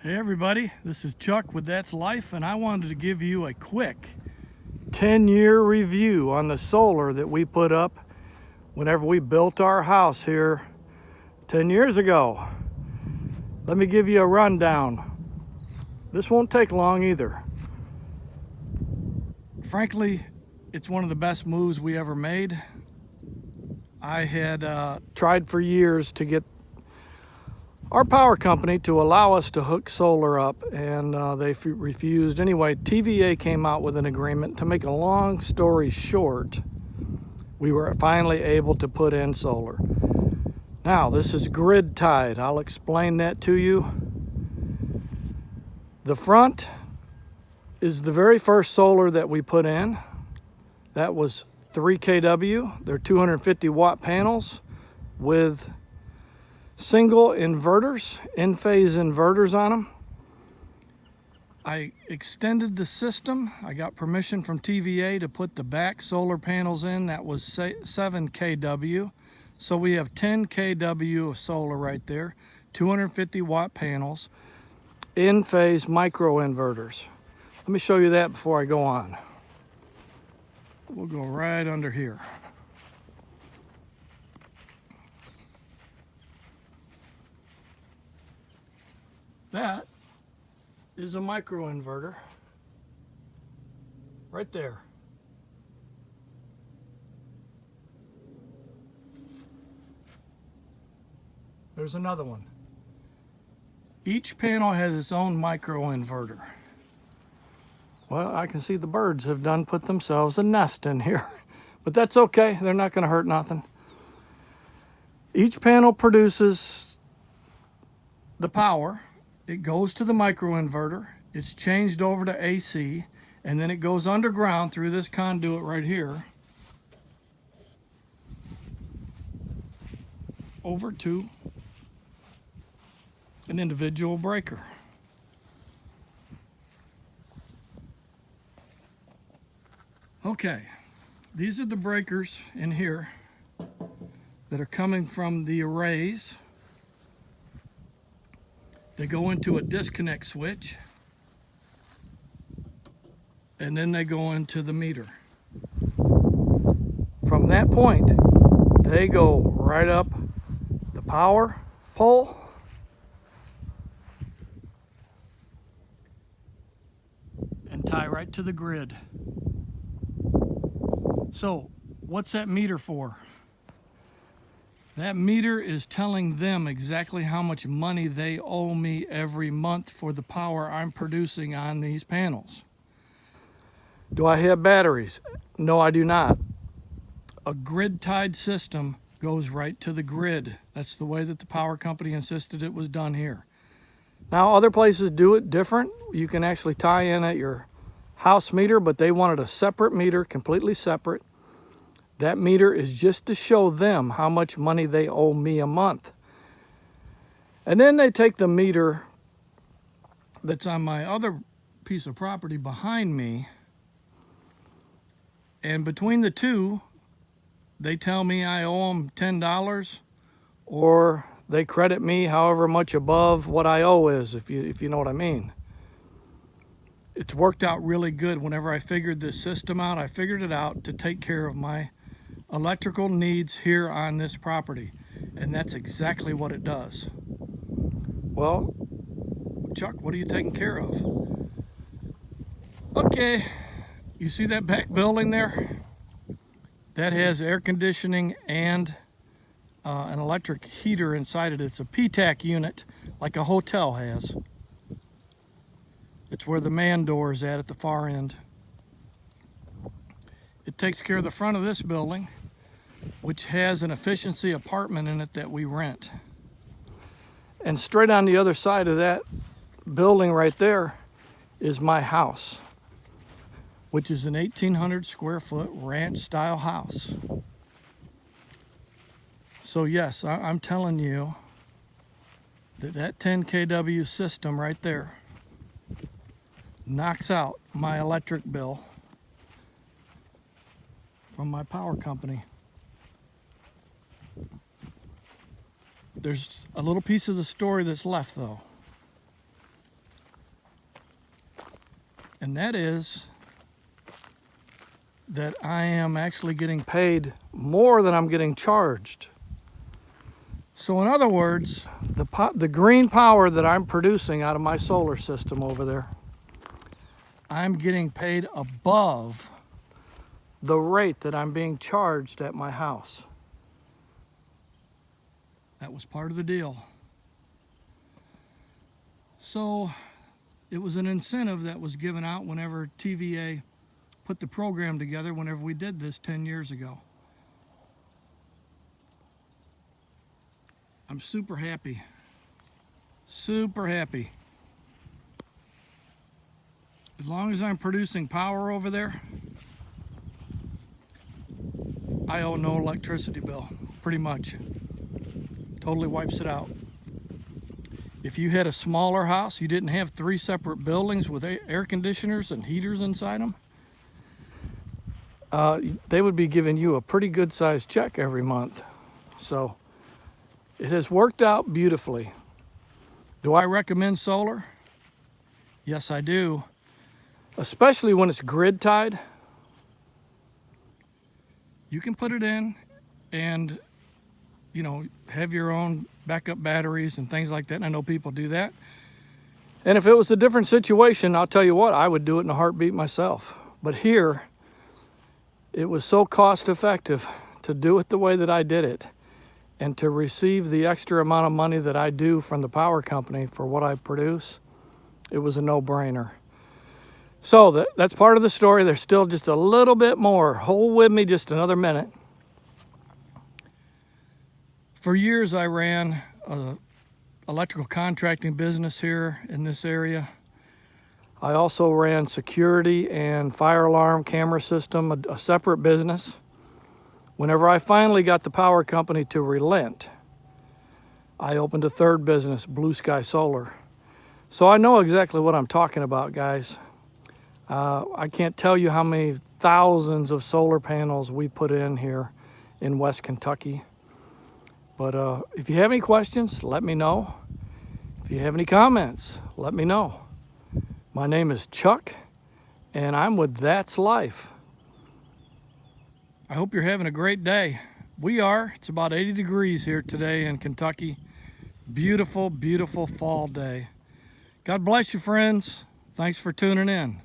Hey everybody, this is Chuck with That's Life, and I wanted to give you a quick 10-year review on the solar that we put up whenever we built our house here 10 years ago. Let me give you a rundown. This won't take long either. Frankly, it's one of the best moves we ever made. I had tried for years to get our power company to allow us to hook solar up, and they refused. Anyway, TVA came out with an agreement. To make a long story short, we were finally able to put in solar. Now, this is grid tied. I'll explain that to you. The front is the very first solar that we put in. That was 3 kW. They're 250 watt panels with single inverters, in-phase inverters on them. I extended the system. I got permission from TVA to put the back solar panels in. That was 7 kW. So we have 10 kW of solar right there, 250 watt panels, in-phase micro inverters. Let me show you that before I go on. We'll go right under here. That is a microinverter right there. There's another one. Each panel has its own microinverter. Well, I can see the birds have done put themselves a nest in here, but that's okay. They're not going to hurt nothing. Each panel produces the power. It goes to the microinverter, it's changed over to AC, and then it goes underground through this conduit right here over to an individual breaker. Okay, these are the breakers in here that are coming from the arrays. They go into a disconnect switch, and then they go into the meter. From that point, they go right up the power pole and tie right to the grid. So, what's that meter for? That meter is telling them exactly how much money they owe me every month for the power I'm producing on these panels. Do I have batteries? No, I do not. A grid-tied system goes right to the grid. That's the way that the power company insisted it was done here. Now, other places do it different. You can actually tie in at your house meter, but they wanted a separate meter, completely separate. That meter is just to show them how much money they owe me a month. And then they take the meter that's on my other piece of property behind me, and between the two, they tell me I owe them $10, or they credit me however much above what I owe is, if you know what I mean. It's worked out really good. Whenever I figured this system out, I figured it out to take care of my electrical needs here on this property, and that's exactly what it does. Well, Chuck, what are you taking care of? Okay, you see that back building there? That has air conditioning and an electric heater inside it. It's a PTAC unit like a hotel has. It's where the man door is at the far end. It takes care of the front of this building, which has an efficiency apartment in it that we rent. And straight on the other side of that building right there is my house, which is an 1,800 square foot ranch style house. So yes, I'm telling you that 10 kW system right there knocks out my electric bill from my power company. There's a little piece of the story that's left though. And that is that I am actually getting paid more than I'm getting charged. So in other words, the green power that I'm producing out of my solar system over there, I'm getting paid above the rate that I'm being charged at my house. That was part of the deal. So it was an incentive that was given out whenever TVA put the program together, whenever we did this 10 years ago. I'm super happy. Super happy. As long as I'm producing power over there, I owe no electricity bill, pretty much. Totally wipes it out. If you had a smaller house, you didn't have 3 separate buildings with air conditioners and heaters inside them, they would be giving you a pretty good sized check every month. So it has worked out beautifully. Do I recommend solar? Yes, I do. Especially when it's grid tied. You can put it in and, you know, have your own backup batteries and things like that. And I know people do that. And if it was a different situation, I'll tell you what, I would do it in a heartbeat myself. But here, it was so cost effective to do it the way that I did it and to receive the extra amount of money that I do from the power company for what I produce. It was a no-brainer. So that's part of the story. There's still just a little bit more. Hold with me just another minute. For years, I ran an electrical contracting business here in this area. I also ran security and fire alarm camera system, a separate business. Whenever I finally got the power company to relent, I opened a third business, Blue Sky Solar. So I know exactly what I'm talking about, guys. I can't tell you how many thousands of solar panels we put in here in West Kentucky. But if you have any questions, let me know. If you have any comments, let me know. My name is Chuck, and I'm with That's Life. I hope you're having a great day. We are. It's about 80 degrees here today in Kentucky. Beautiful, beautiful fall day. God bless you, friends. Thanks for tuning in.